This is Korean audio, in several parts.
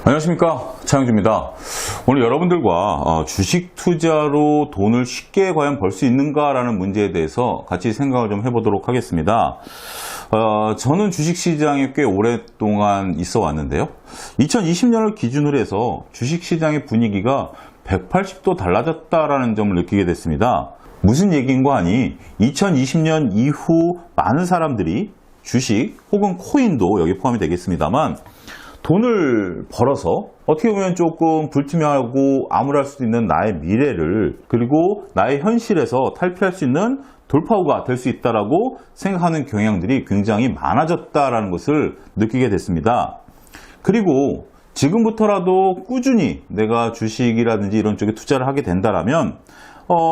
안녕하십니까, 차영주입니다. 오늘 여러분들과 주식 투자로 돈을 쉽게 과연 벌 수 있는가라는 문제에 대해서 같이 생각을 좀 해보도록 하겠습니다. 저는 주식시장에 꽤 오랫동안 있어 왔는데요. 2020년을 기준으로 해서 주식시장의 분위기가 180도 달라졌다라는 점을 느끼게 됐습니다. 무슨 얘기인가 하니 2020년 이후 많은 사람들이 주식 혹은 코인도 여기 포함이 되겠습니다만 돈을 벌어서 어떻게 보면 조금 불투명하고 암울할 수도 있는 나의 미래를, 그리고 나의 현실에서 탈피할 수 있는 돌파구가 될 수 있다라고 생각하는 경향들이 굉장히 많아졌다라는 것을 느끼게 됐습니다. 그리고 지금부터라도 꾸준히 내가 주식이라든지 이런 쪽에 투자를 하게 된다라면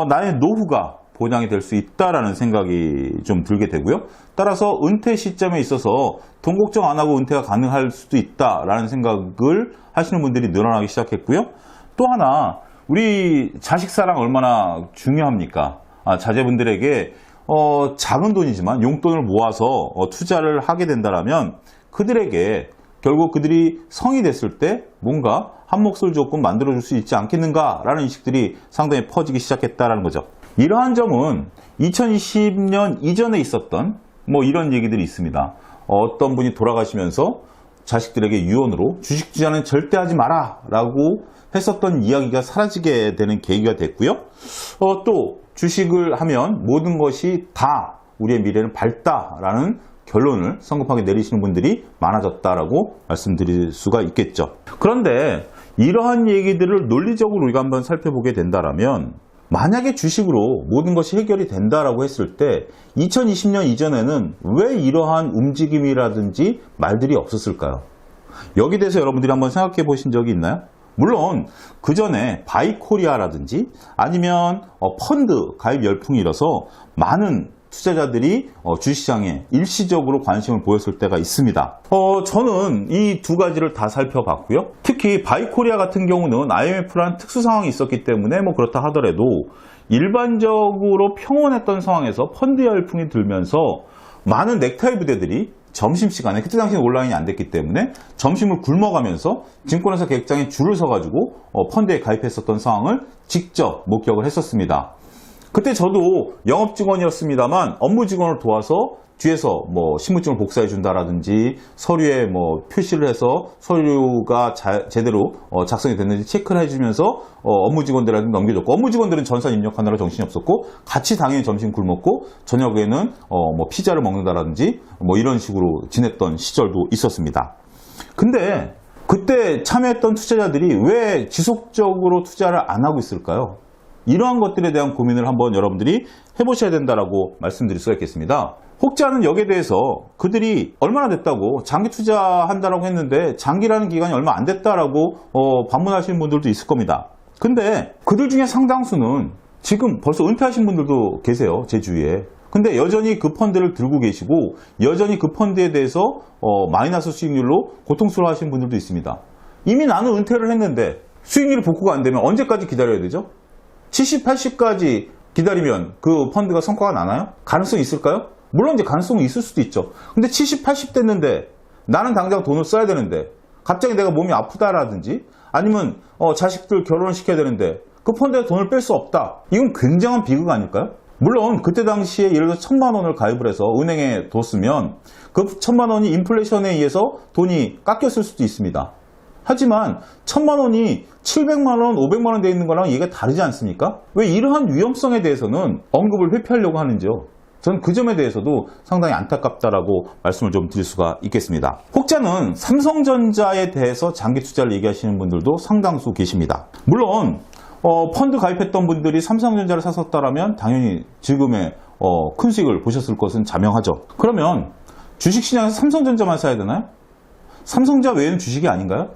나의 노후가 보장이 될 수 있다라는 생각이 좀 들게 되고요. 따라서 은퇴 시점에 있어서 돈 걱정 안 하고 은퇴가 가능할 수도 있다라는 생각을 하시는 분들이 늘어나기 시작했고요. 또 하나, 우리 자식 사랑 얼마나 중요합니까? 자제분들에게 작은 돈이지만 용돈을 모아서 투자를 하게 된다라면 그들에게 결국 그들이 성이 됐을 때 뭔가 한 몫을 조금 만들어줄 수 있지 않겠는가라는 인식들이 상당히 퍼지기 시작했다라는 거죠. 이러한 점은 2020년 이전에 있었던 이런 얘기들이 있습니다. 어떤 분이 돌아가시면서 자식들에게 유언으로 주식 투자는 절대 하지 마라 라고 했었던 이야기가 사라지게 되는 계기가 됐고요. 또 주식을 하면 모든 것이 다 우리의 미래는 밝다라는 결론을 성급하게 내리시는 분들이 많아졌다라고 말씀드릴 수가 있겠죠. 그런데 이러한 얘기들을 논리적으로 우리가 한번 살펴보게 된다면, 만약에 주식으로 모든 것이 해결이 된다라고 했을 때 2020년 이전에는 왜 이러한 움직임이라든지 말들이 없었을까요? 여기에 대해서 여러분들이 한번 생각해 보신 적이 있나요? 물론 그 전에 바이코리아라든지 아니면 펀드 가입 열풍이 일어서 많은 투자자들이 주식시장에 일시적으로 관심을 보였을 때가 있습니다. 저는 이 두 가지를 다 살펴봤고요. 특히 바이코리아 같은 경우는 IMF라는 특수 상황이 있었기 때문에 그렇다 하더라도 일반적으로 평온했던 상황에서 펀드 열풍이 들면서 많은 넥타이 부대들이 점심시간에, 그때 당시에 온라인이 안 됐기 때문에 점심을 굶어가면서 증권회사 객장에 줄을 서가지고 펀드에 가입했었던 상황을 직접 목격을 했었습니다. 그때 저도 영업직원이었습니다만 업무 직원을 도와서 뒤에서 신분증을 복사해 준다라든지 서류에 표시를 해서 서류가 제대로 작성이 됐는지 체크를 해주면서 업무 직원들한테 넘겨줬고, 업무 직원들은 전산 입력하느라 정신이 없었고 같이 당연히 점심 굶었고 저녁에는 피자를 먹는다라든지 이런 식으로 지냈던 시절도 있었습니다. 근데 그때 참여했던 투자자들이 왜 지속적으로 투자를 안 하고 있을까요? 이러한 것들에 대한 고민을 한번 여러분들이 해보셔야 된다라고 말씀드릴 수가 있겠습니다. 혹지 않은 여기에 대해서 그들이 얼마나 됐다고 장기 투자한다라고 했는데 장기라는 기간이 얼마 안 됐다라고 반문하시는 분들도 있을 겁니다. 근데 그들 중에 상당수는 지금 벌써 은퇴하신 분들도 계세요, 제 주위에. 근데 여전히 그 펀드를 들고 계시고 여전히 그 펀드에 대해서 마이너스 수익률로 고통스러워 하시는 분들도 있습니다. 이미 나는 은퇴를 했는데 수익률이 복구가 안 되면 언제까지 기다려야 되죠? 70, 80까지 기다리면 그 펀드가 성과가 나나요? 가능성이 있을까요? 물론 이제 가능성은 있을 수도 있죠. 근데 70, 80 됐는데 나는 당장 돈을 써야 되는데 갑자기 내가 몸이 아프다라든지 아니면 자식들 결혼을 시켜야 되는데 그 펀드에 돈을 뺄 수 없다. 이건 굉장한 비극 아닐까요? 물론 그때 당시에 예를 들어 1,000만 원을 가입을 해서 은행에 뒀으면 그 1,000만 원이 인플레이션에 의해서 돈이 깎였을 수도 있습니다. 하지만 1,000만 원이 700만 원, 500만 원 돼 있는 거랑 얘기가 다르지 않습니까? 왜 이러한 위험성에 대해서는 언급을 회피하려고 하는지요? 저는 그 점에 대해서도 상당히 안타깝다라고 말씀을 좀 드릴 수가 있겠습니다. 혹자는 삼성전자에 대해서 장기 투자를 얘기하시는 분들도 상당수 계십니다. 물론 펀드 가입했던 분들이 삼성전자를 샀었다라면 당연히 지금의 큰 수익을 보셨을 것은 자명하죠. 그러면 주식시장에서 삼성전자만 사야 되나요? 삼성전자 외에는 주식이 아닌가요?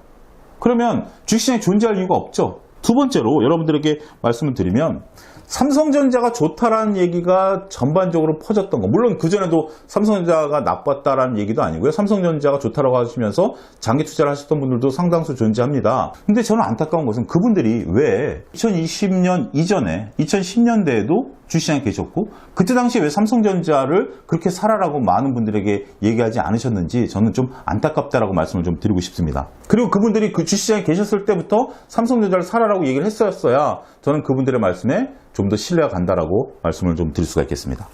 그러면 주식시장에 존재할 이유가 없죠. 두 번째로 여러분들에게 말씀을 드리면 삼성전자가 좋다라는 얘기가 전반적으로 퍼졌던 거, 물론 그전에도 삼성전자가 나빴다라는 얘기도 아니고요. 삼성전자가 좋다라고 하시면서 장기 투자를 하셨던 분들도 상당수 존재합니다. 근데 저는 안타까운 것은 그분들이 왜 2020년 이전에 2010년대에도 주식시장에 계셨고 그때 당시에 왜 삼성전자를 그렇게 사라라고 많은 분들에게 얘기하지 않으셨는지 저는 좀 안타깝다라고 말씀을 좀 드리고 싶습니다. 그리고 그분들이 그 주식시장에 계셨을 때부터 삼성전자를 사라라고 얘기를 했었어야 저는 그분들의 말씀에 좀 더 신뢰가 간다라고 말씀을 좀 드릴 수가 있겠습니다.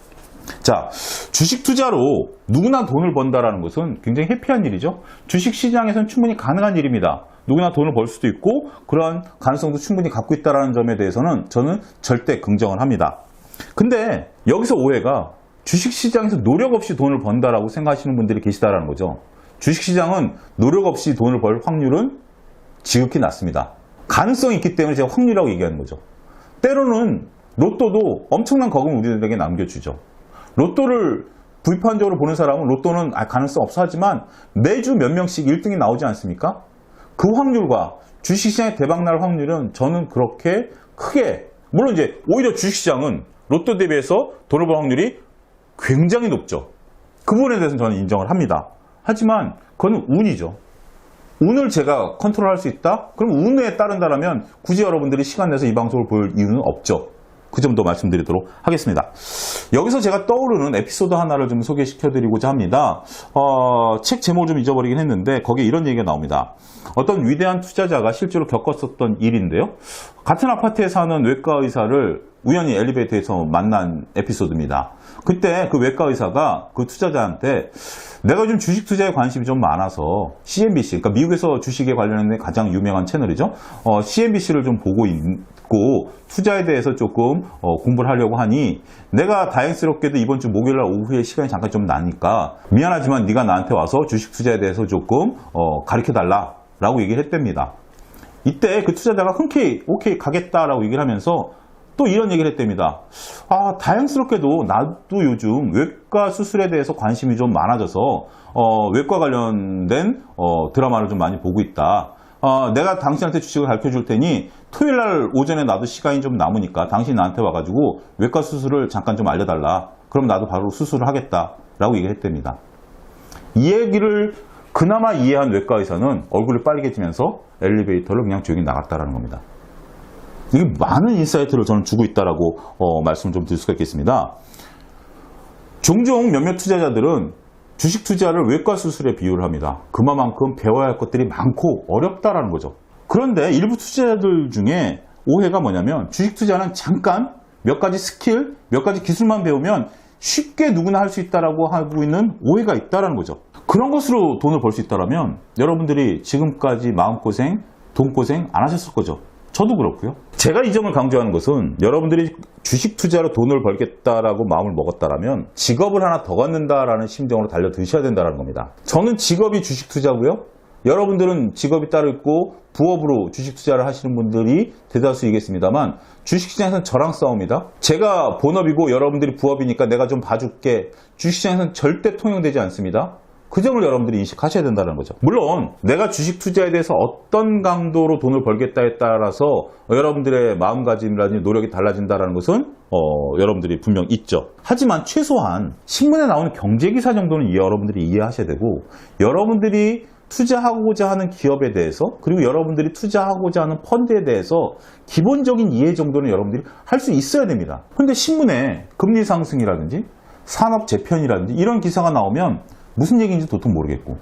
자, 주식 투자로 누구나 돈을 번다라는 것은 굉장히 해피한 일이죠. 주식 시장에서는 충분히 가능한 일입니다. 누구나 돈을 벌 수도 있고 그러한 가능성도 충분히 갖고 있다는 점에 대해서는 저는 절대 긍정을 합니다. 근데 여기서 오해가 주식 시장에서 노력 없이 돈을 번다라고 생각하시는 분들이 계시다라는 거죠. 주식 시장은 노력 없이 돈을 벌 확률은 지극히 낮습니다. 가능성이 있기 때문에 제가 확률이라고 얘기하는 거죠. 때로는 로또도 엄청난 거금을 우리들에게 남겨주죠. 로또를 불판적으로 보는 사람은 로또는 가능성 없어 하지만 매주 몇 명씩 1등이 나오지 않습니까? 그 확률과 주식시장의 대박날 확률은 저는 그렇게 크게, 물론 이제 오히려 주식시장은 로또 대비해서 돈을 벌 확률이 굉장히 높죠. 그 부분에 대해서는 저는 인정을 합니다. 하지만 그건 운이죠. 운을 제가 컨트롤할 수 있다? 그럼 운에 따른다면 굳이 여러분들이 시간 내서 이 방송을 볼 이유는 없죠. 그 점도 말씀드리도록 하겠습니다. 여기서 제가 떠오르는 에피소드 하나를 좀 소개시켜드리고자 합니다. 책 제목을 좀 잊어버리긴 했는데 거기에 이런 얘기가 나옵니다. 어떤 위대한 투자자가 실제로 겪었었던 일인데요. 같은 아파트에 사는 외과 의사를 우연히 엘리베이터에서 만난 에피소드입니다. 그때 그 외과 의사가 그 투자자한테 내가 요즘 주식 투자에 관심이 좀 많아서 CNBC, 그러니까 미국에서 주식에 관련된 가장 유명한 채널이죠. CNBC를 좀 보고 있고 투자에 대해서 조금 공부를 하려고 하니 내가 다행스럽게도 이번 주 목요일날 오후에 시간이 잠깐 좀 나니까 미안하지만 네가 나한테 와서 주식 투자에 대해서 조금 가르쳐달라 라고 얘기를 했답니다. 이때 그 투자자가 흔쾌히 오케이 가겠다라고 얘기를 하면서 또 이런 얘기를 했답니다. 다행스럽게도 나도 요즘 외과 수술에 대해서 관심이 좀 많아져서 외과 관련된 드라마를 좀 많이 보고 있다. 내가 당신한테 주식을 가르쳐 줄 테니 토요일날 오전에 나도 시간이 좀 남으니까 당신이 나한테 와가지고 외과 수술을 잠깐 좀 알려달라. 그럼 나도 바로 수술을 하겠다라고 얘기를 했답니다. 이 얘기를 그나마 이해한 외과 의사는 얼굴이 빨개지면서 엘리베이터를 그냥 조용히 나갔다라는 겁니다. 이게 많은 인사이트를 저는 주고 있다라고 말씀을 좀 드릴 수가 있겠습니다. 종종 몇몇 투자자들은 주식 투자를 외과 수술에 비유를 합니다. 그만큼 배워야 할 것들이 많고 어렵다라는 거죠. 그런데 일부 투자자들 중에 오해가 뭐냐면 주식 투자는 잠깐 몇 가지 스킬, 몇 가지 기술만 배우면 쉽게 누구나 할 수 있다라고 하고 있는 오해가 있다라는 거죠. 그런 것으로 돈을 벌 수 있다라면 여러분들이 지금까지 마음고생, 돈고생 안 하셨을 거죠. 저도 그렇고요. 제가 이 점을 강조하는 것은 여러분들이 주식 투자로 돈을 벌겠다라고 마음을 먹었다라면 직업을 하나 더 갖는다라는 심정으로 달려드셔야 된다는 겁니다. 저는 직업이 주식 투자고요. 여러분들은 직업이 따로 있고 부업으로 주식 투자를 하시는 분들이 대다수이겠습니다만 주식시장에서는 저랑 싸웁니다. 제가 본업이고 여러분들이 부업이니까 내가 좀 봐줄게. 주식시장에서는 절대 통용되지 않습니다. 그 점을 여러분들이 인식하셔야 된다는 거죠. 물론 내가 주식 투자에 대해서 어떤 강도로 돈을 벌겠다에 따라서 여러분들의 마음가짐이라든지 노력이 달라진다는 것은 여러분들이 분명 있죠. 하지만 최소한 신문에 나오는 경제기사 정도는 여러분들이 이해하셔야 되고 여러분들이 투자하고자 하는 기업에 대해서 그리고 여러분들이 투자하고자 하는 펀드에 대해서 기본적인 이해 정도는 여러분들이 할 수 있어야 됩니다. 그런데 신문에 금리 상승이라든지 산업 재편이라든지 이런 기사가 나오면 무슨 얘기인지 도통 모르겠고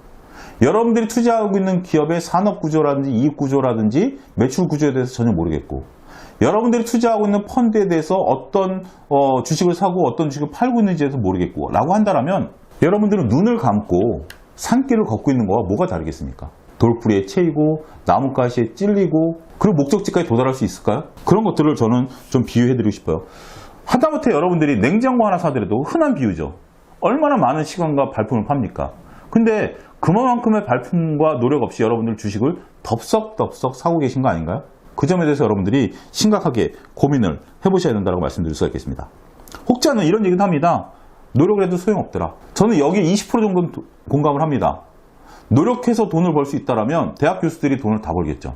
여러분들이 투자하고 있는 기업의 산업 구조라든지 이익 구조라든지 매출 구조에 대해서 전혀 모르겠고 여러분들이 투자하고 있는 펀드에 대해서 어떤 주식을 사고 어떤 주식을 팔고 있는지에 대해서 모르겠고 라고 한다면 여러분들은 눈을 감고 산길을 걷고 있는 거와 뭐가 다르겠습니까? 돌풀이에 채이고 나뭇가시에 찔리고 그리고 목적지까지 도달할 수 있을까요? 그런 것들을 저는 좀 비유해드리고 싶어요. 하다못해 여러분들이 냉장고 하나 사더라도 흔한 비유죠. 얼마나 많은 시간과 발품을 팝니까? 근데 그만큼의 발품과 노력 없이 여러분들 주식을 덥석덥석 사고 계신 거 아닌가요? 그 점에 대해서 여러분들이 심각하게 고민을 해보셔야 된다고 말씀드릴 수가 있겠습니다. 혹자는 이런 얘기도 합니다. 노력을 해도 소용없더라. 저는 여기에 20% 정도는 공감을 합니다. 노력해서 돈을 벌 수 있다면 대학 교수들이 돈을 다 벌겠죠.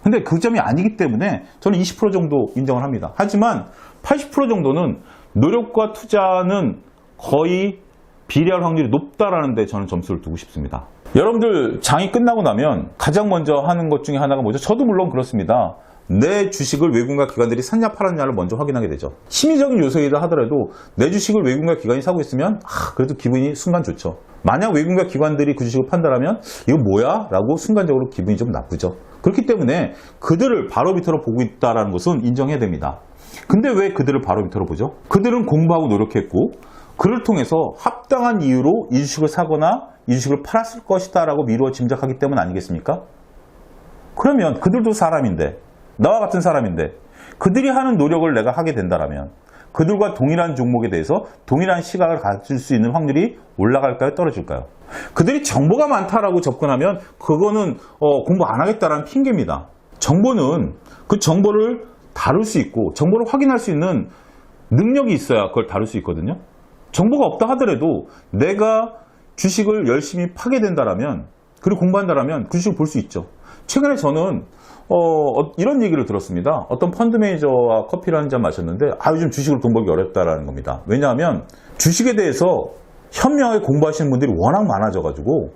근데 그 점이 아니기 때문에 저는 20% 정도 인정을 합니다. 하지만 80% 정도는 노력과 투자는 거의 비례할 확률이 높다라는 데 저는 점수를 두고 싶습니다. 여러분들 장이 끝나고 나면 가장 먼저 하는 것 중에 하나가 뭐죠? 저도 물론 그렇습니다. 내 주식을 외국인과 기관들이 샀냐 팔았냐를 먼저 확인하게 되죠. 심리적인 요소이다 하더라도 내 주식을 외국인과 기관이 사고 있으면 그래도 기분이 순간 좋죠. 만약 외국인과 기관들이 그 주식을 판다면 이거 뭐야? 라고 순간적으로 기분이 좀 나쁘죠. 그렇기 때문에 그들을 바로 밑으로 보고 있다는 것은 인정해야 됩니다. 근데 왜 그들을 바로 밑으로 보죠? 그들은 공부하고 노력했고 그를 통해서 합당한 이유로 이 주식을 사거나 이 주식을 팔았을 것이다 라고 미루어 짐작하기 때문 아니겠습니까? 그러면 그들도 사람인데, 나와 같은 사람인데 그들이 하는 노력을 내가 하게 된다면 그들과 동일한 종목에 대해서 동일한 시각을 가질 수 있는 확률이 올라갈까요? 떨어질까요? 그들이 정보가 많다라고 접근하면 그거는 공부 안 하겠다라는 핑계입니다. 정보는 그 정보를 다룰 수 있고 정보를 확인할 수 있는 능력이 있어야 그걸 다룰 수 있거든요. 정보가 없다 하더라도 내가 주식을 열심히 파게 된다면 그리고 공부한다면 그 주식을 볼 수 있죠. 최근에 저는 이런 얘기를 들었습니다. 어떤 펀드 매니저와 커피를 한 잔 마셨는데 요즘 주식으로 돈 벌기 어렵다라는 겁니다. 왜냐하면 주식에 대해서 현명하게 공부하시는 분들이 워낙 많아져가지고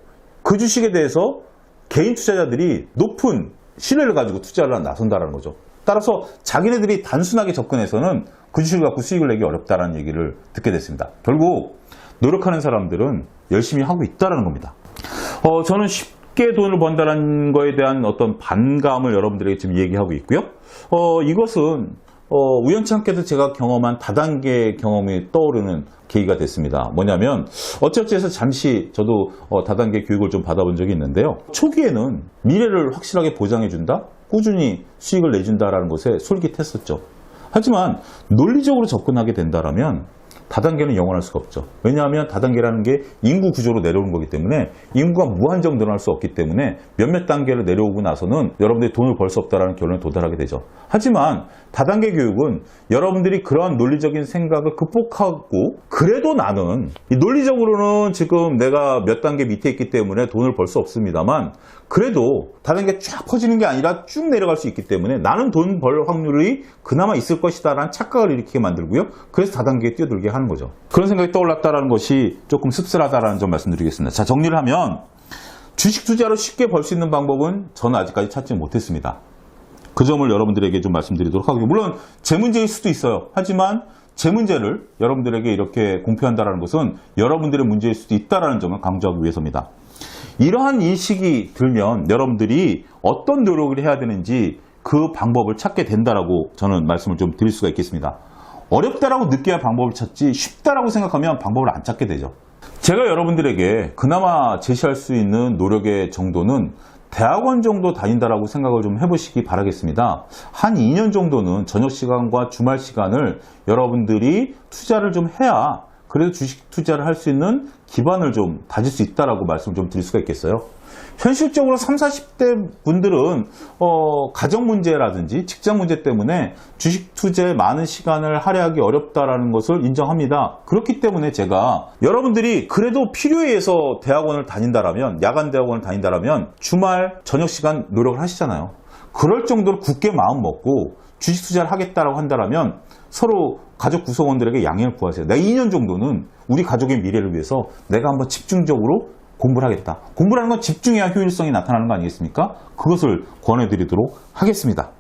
그 주식에 대해서 개인 투자자들이 높은 신뢰를 가지고 투자를 나선다는 거죠. 따라서 자기네들이 단순하게 접근해서는 그 주식을 갖고 수익을 내기 어렵다는 얘기를 듣게 됐습니다. 결국 노력하는 사람들은 열심히 하고 있다는 겁니다. 저는 쉽게 돈을 번다는 거에 대한 어떤 반감을 여러분들에게 지금 얘기하고 있고요. 이것은 우연치 않게도 제가 경험한 다단계 경험이 떠오르는 계기가 됐습니다. 뭐냐면 어찌어찌해서 잠시 저도 다단계 교육을 좀 받아본 적이 있는데요. 초기에는 미래를 확실하게 보장해준다? 꾸준히 수익을 내준다라는 것에 솔깃했었죠. 하지만 논리적으로 접근하게 된다면 다단계는 영원할 수가 없죠. 왜냐하면 다단계라는 게 인구 구조로 내려오는 거기 때문에 인구가 무한정 늘어날 수 없기 때문에 몇몇 단계를 내려오고 나서는 여러분들이 돈을 벌 수 없다는 결론에 도달하게 되죠. 하지만 다단계 교육은 여러분들이 그러한 논리적인 생각을 극복하고 그래도 나는 논리적으로는 지금 내가 몇 단계 밑에 있기 때문에 돈을 벌 수 없습니다만 그래도 다단계 쫙 퍼지는 게 아니라 쭉 내려갈 수 있기 때문에 나는 돈 벌 확률이 그나마 있을 것이다 라는 착각을 일으키게 만들고요. 그래서 다단계에 뛰어들게 하는 거죠. 그런 생각이 떠올랐다는 것이 조금 씁쓸하다는 점 말씀드리겠습니다. 자, 정리를 하면 주식 투자로 쉽게 벌 수 있는 방법은 저는 아직까지 찾지 못했습니다. 그 점을 여러분들에게 좀 말씀드리도록 하고요. 물론 제 문제일 수도 있어요. 하지만 제 문제를 여러분들에게 이렇게 공표한다는 것은 여러분들의 문제일 수도 있다는 점을 강조하기 위해서입니다. 이러한 인식이 들면 여러분들이 어떤 노력을 해야 되는지 그 방법을 찾게 된다라고 저는 말씀을 좀 드릴 수가 있겠습니다. 어렵다라고 느껴야 방법을 찾지 쉽다라고 생각하면 방법을 안 찾게 되죠. 제가 여러분들에게 그나마 제시할 수 있는 노력의 정도는 대학원 정도 다닌다라고 생각을 좀 해보시기 바라겠습니다. 한 2년 정도는 저녁 시간과 주말 시간을 여러분들이 투자를 좀 해야 그래도 주식 투자를 할 수 있는 기반을 좀 다질 수 있다라고 말씀을 좀 드릴 수가 있겠어요. 현실적으로 30, 40대 분들은 가정 문제라든지 직장 문제 때문에 주식 투자에 많은 시간을 할애하기 어렵다라는 것을 인정합니다. 그렇기 때문에 제가 여러분들이 그래도 필요에 의해서 대학원을 다닌다라면 야간 대학원을 다닌다라면 주말 저녁 시간 노력을 하시잖아요. 그럴 정도로 굳게 마음 먹고 주식 투자를 하겠다라고 한다라면 서로 가족 구성원들에게 양해를 구하세요. 내가 2년 정도는 우리 가족의 미래를 위해서 내가 한번 집중적으로 공부를 하겠다. 공부라는 건 집중해야 효율성이 나타나는 거 아니겠습니까? 그것을 권해드리도록 하겠습니다.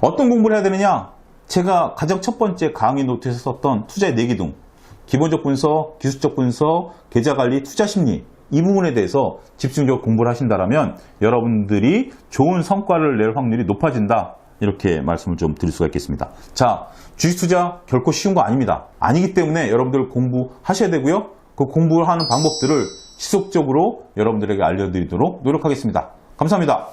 어떤 공부를 해야 되느냐? 제가 가장 첫 번째 강의 노트에서 썼던 투자의 4기둥, 기본적 분석, 기술적 분석, 계좌관리, 투자심리 이 부분에 대해서 집중적으로 공부를 하신다면 여러분들이 좋은 성과를 낼 확률이 높아진다. 이렇게 말씀을 좀 드릴 수가 있겠습니다. 자, 주식 투자 결코 쉬운 거 아닙니다. 아니기 때문에 여러분들 공부하셔야 되고요. 그 공부를 하는 방법들을 지속적으로 여러분들에게 알려드리도록 노력하겠습니다. 감사합니다.